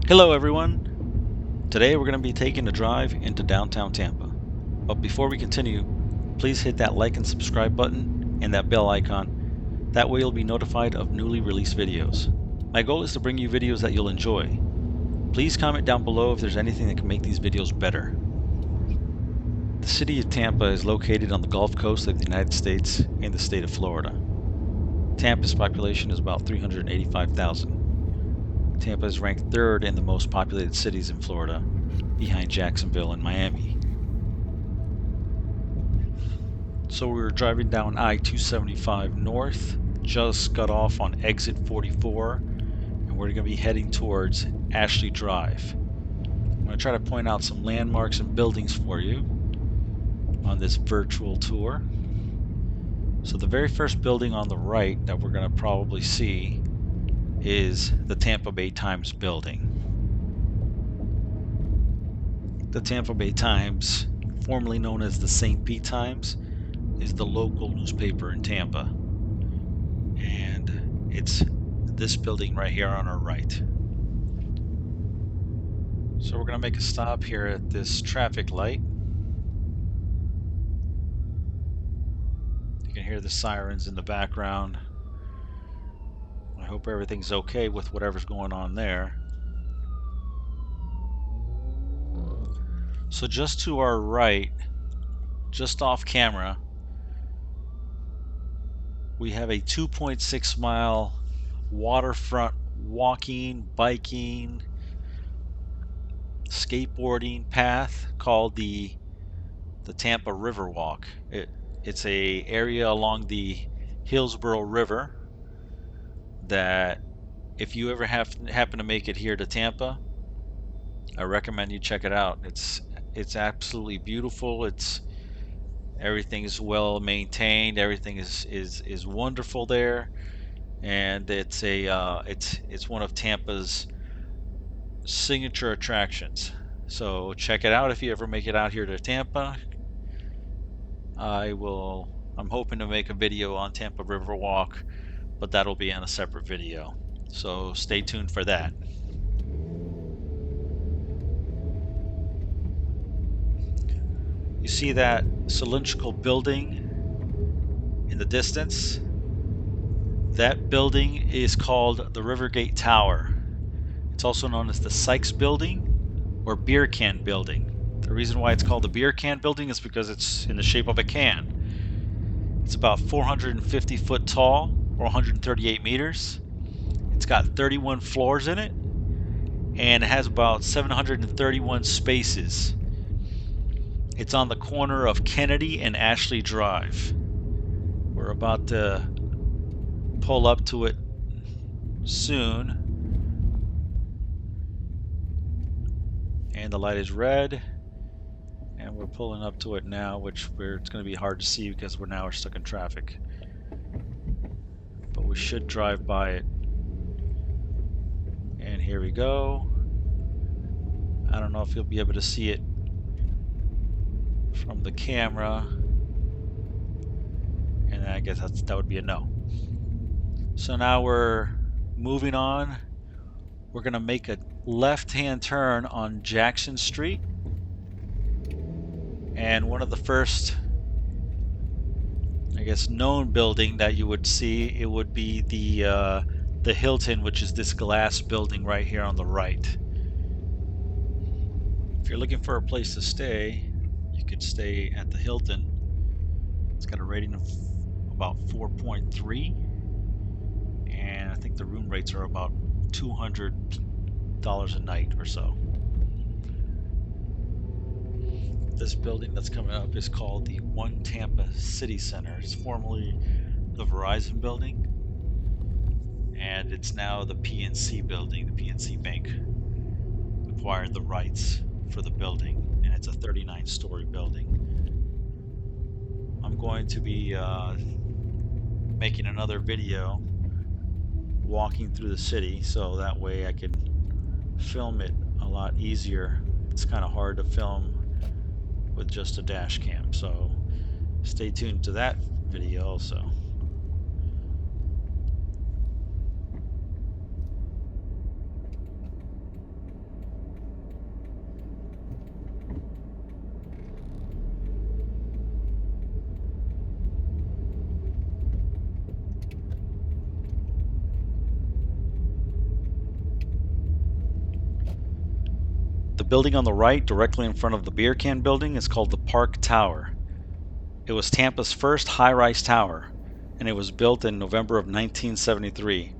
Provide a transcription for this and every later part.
Hello everyone! Today we're going to be taking a drive into downtown Tampa. But before we continue, please hit that like and subscribe button and that bell icon. That way you'll be notified of newly released videos. My goal is to bring you videos that you'll enjoy. Please comment down below if there's anything that can make these videos better. The city of Tampa is located on the Gulf Coast of the United States in the state of Florida. Tampa's population is about 385,000. Tampa is ranked third in the most populated cities in Florida, behind Jacksonville and Miami. So we were driving down I-275 north, just got off on exit 44, and we're going to be heading towards Ashley Drive. I'm going to try to point out some landmarks and buildings for you on this virtual tour. So the very first building on the right that we're going to probably see is the Tampa Bay Times building. The Tampa Bay Times, formerly known as the St. Pete Times, is the local newspaper in Tampa. And it's this building right here on our right. So we're going to make a stop here at this traffic light. You can hear the sirens in the background. I hope everything's okay with whatever's going on there. So just to our right, just off camera, we have a 2.6 mile waterfront walking, biking, skateboarding path called the Tampa River Walk. It's a area along the Hillsborough River that if you ever happen to make it here to Tampa, I recommend you check it out. It's absolutely beautiful. Everything is well maintained. Everything is wonderful there, and it's one of Tampa's signature attractions. So check it out if you ever make it out here to Tampa. I'm hoping to make a video on Tampa Riverwalk, but that'll be in a separate video. So stay tuned for that. You see that cylindrical building in the distance? That building is called the Rivergate Tower. It's also known as the Sykes Building or Beer Can Building. The reason why it's called the Beer Can Building is because it's in the shape of a can. It's about 450 foot tall, or 138 meters. It's got 31 floors in it, and it has about 731 spaces. It's on the corner of Kennedy and Ashley Drive. We're about to pull up to it soon. And the light is red. And we're pulling up to it now, it's going to be hard to see because we're stuck in traffic. But we should drive by it. And here we go. I don't know if you'll be able to see it from the camera. And I guess that would be a no. So now we're moving on. We're going to make a left-hand turn on Jackson Street. And one of the first, I guess, known building that you would see, it would be the Hilton, which is this glass building right here on the right. If you're looking for a place to stay, you could stay at the Hilton. It's got a rating of about 4.3, and I think the room rates are about $200 a night or so. This building that's coming up is called the One Tampa City Center. It's formerly the Verizon building, and it's now the PNC building. The PNC Bank acquired the rights for the building, and it's a 39-story building. I'm going to be making another video walking through the city, so that way I can film it a lot easier. It's kind of hard to film with just a dash cam, so stay tuned to that video also. building on the right, directly in front of the beer can building, is called the Park Tower. It was Tampa's first high-rise tower, and it was built in November of 1973.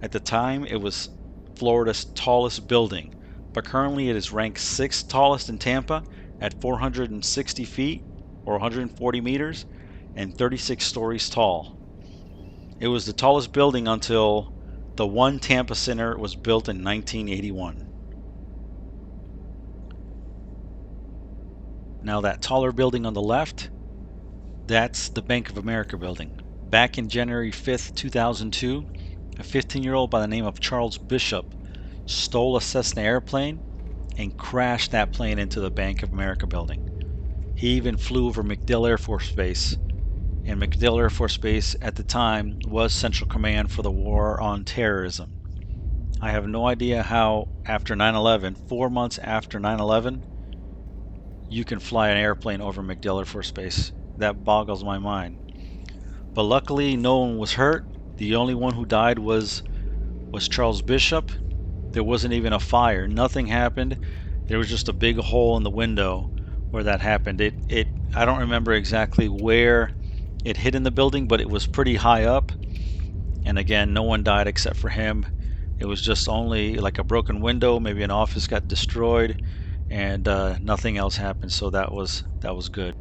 At the time, it was Florida's tallest building, but currently it is ranked 6th tallest in Tampa at 460 feet or 140 meters and 36 stories tall. It was the tallest building until the One Tampa Center was built in 1981. Now that taller building on the left, that's the Bank of America building. Back in January 5th, 2002, a 15-year-old by the name of Charles Bishop stole a Cessna airplane and crashed that plane into the Bank of America building. He even flew over MacDill Air Force Base, and MacDill Air Force Base at the time was Central Command for the war on terrorism. I have no idea how after 9/11, 4 months after 9/11, you can fly an airplane over MacDill Air Force Base. That boggles my mind. But luckily no one was hurt. The only one who died was Charles Bishop. There wasn't even a fire. Nothing happened. There was just a big hole in the window where that happened. I don't remember exactly where it hit in the building, but it was pretty high up. And again, no one died except for him. It was just only like a broken window, maybe an office got destroyed, and nothing else happened. So that was good.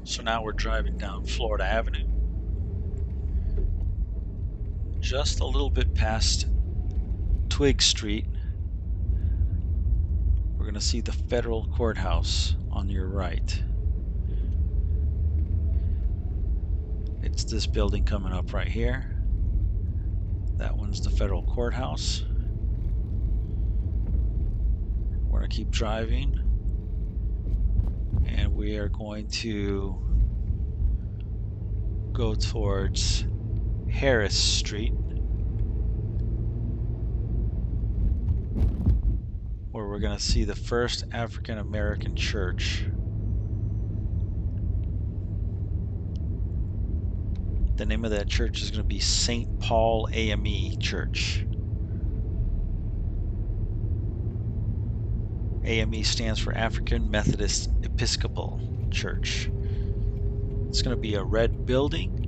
So now we're driving down Florida Avenue, just a little bit past Twig Street. We're going to see the federal courthouse on your right. It's this building coming up right here. That one's the federal courthouse. We're going to keep driving, and we are going to go towards Harris Street, where we're going to see the first African American church. The name of that church is going to be St. Paul AME Church. AME stands for African Methodist Episcopal Church. It's going to be a red building,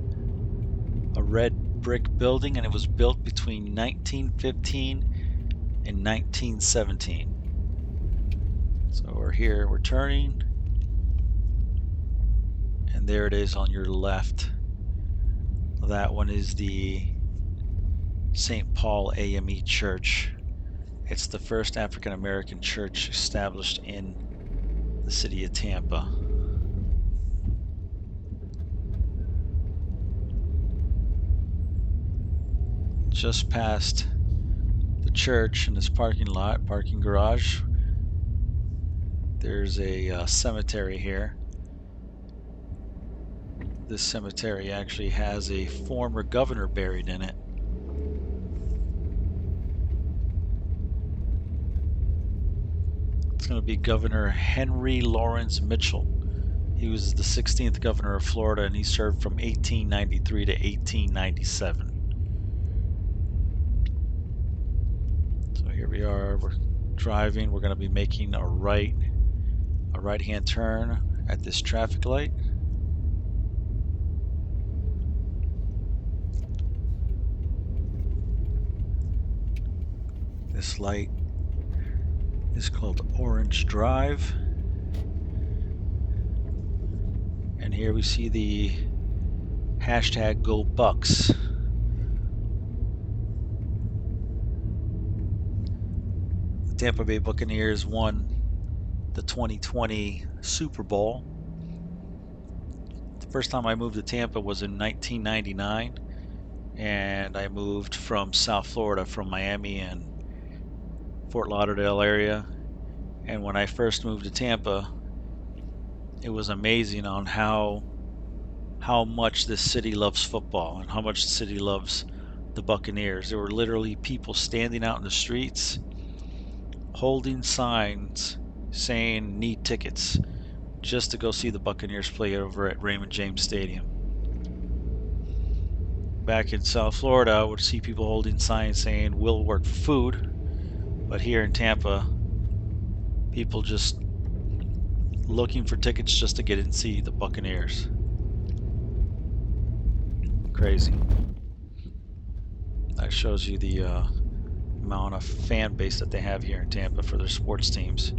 a red brick building, and it was built between 1915 and 1917. So we're here, we're turning, and there it is on your left. That one is the St. Paul AME Church. It's the first African American church established in the city of Tampa. Just past the church in this parking lot, parking garage, there's a cemetery here. This cemetery actually has a former governor buried in it. It's going to be Governor Henry Lawrence Mitchell. He was the 16th governor of Florida, and he served from 1893 to 1897. So here we are, we're driving. We're going to be making a right-hand turn at this traffic light. This light is called Orange Drive. And here we see the hashtag Go Bucks. The Tampa Bay Buccaneers won the 2020 Super Bowl. The first time I moved to Tampa was in 1999, and I moved from South Florida, from Miami and Fort Lauderdale area. And when I first moved to Tampa, it was amazing on how much this city loves football and how much the city loves the Buccaneers. There were literally people standing out in the streets holding signs saying need tickets just to go see the Buccaneers play over at Raymond James Stadium. Back in South Florida, I would see people holding signs saying we'll work for food. But here in Tampa, people just looking for tickets just to get in and see the Buccaneers. Crazy. That shows you the amount of fan base that they have here in Tampa for their sports teams.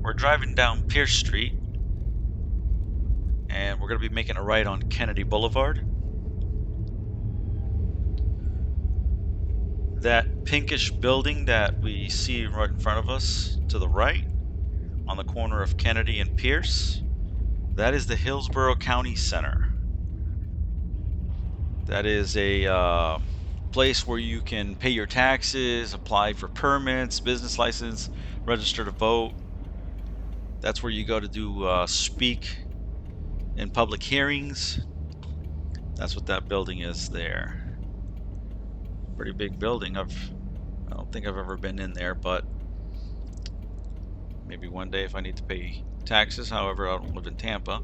We're driving down Pierce Street, and we're going to be making a right on Kennedy Boulevard. That pinkish building that we see right in front of us to the right on the corner of Kennedy and Pierce, that is the Hillsborough County Center. That is a place where you can pay your taxes, apply for permits, business license, register to vote. That's where you go to do speak in public hearings. That's what that building is there. Pretty big building. I don't think I've ever been in there, but maybe one day if I need to pay taxes. However, I don't live in Tampa.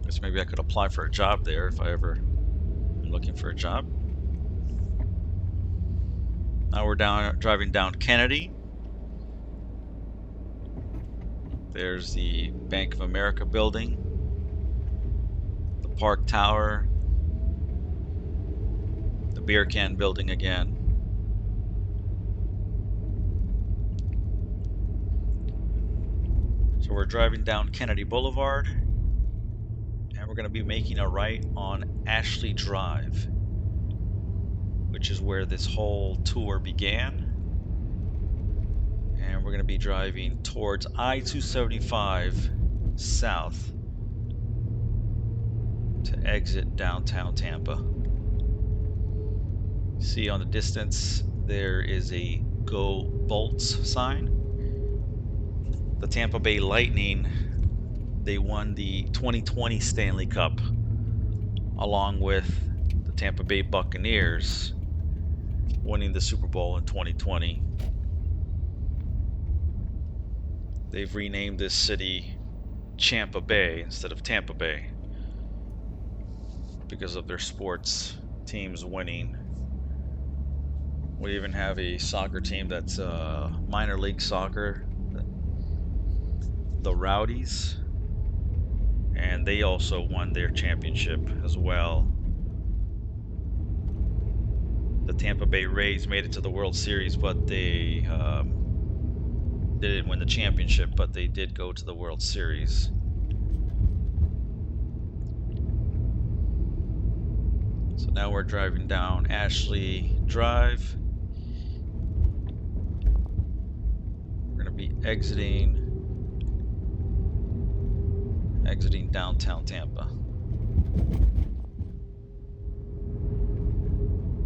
Guess maybe I could apply for a job there if I ever am looking for a job. Now we're driving down Kennedy. There's the Bank of America building, the Park Tower, the beer can building again. So we're driving down Kennedy Boulevard, and we're going to be making a right on Ashley Drive, which is where this whole tour began. And we're going to be driving towards I-275 south to exit downtown Tampa. See on the distance there is a Go Bolts sign. The Tampa Bay Lightning, they won the 2020 Stanley Cup along with the Tampa Bay Buccaneers winning the Super Bowl in 2020. They've renamed this city Tampa Bay instead of Tampa Bay because of their sports teams winning. We even have a soccer team that's minor league soccer, the Rowdies, and they also won their championship as well. The Tampa Bay Rays made it to the World Series, but they didn't win the championship, but they did go to the World Series. So now we're driving down Ashley Drive. We're going to be exiting downtown Tampa.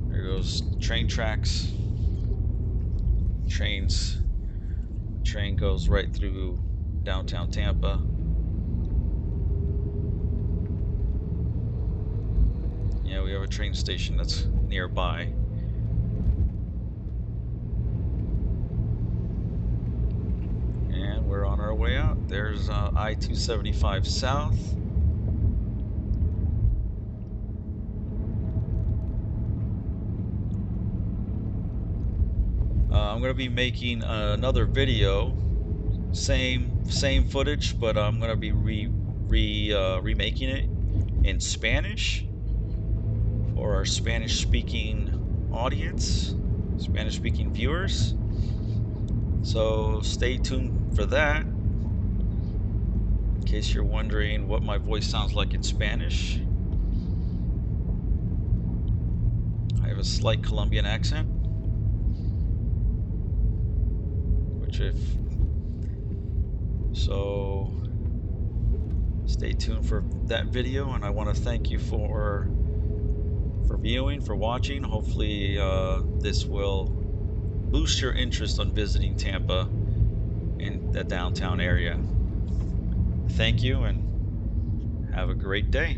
There goes train tracks. Train goes right through downtown Tampa. Yeah, we have a train station that's nearby. And we're on our way out. There's I-275 south. I'm going to be making another video, same footage, but I'm going to be remaking it in Spanish for our Spanish-speaking audience, Spanish-speaking viewers. So stay tuned for that. In case you're wondering what my voice sounds like in Spanish, I have a slight Colombian accent. So stay tuned for that video, and I want to thank you for viewing, for watching. Hopefully this will boost your interest on visiting Tampa in the downtown area. Thank you, and have a great day.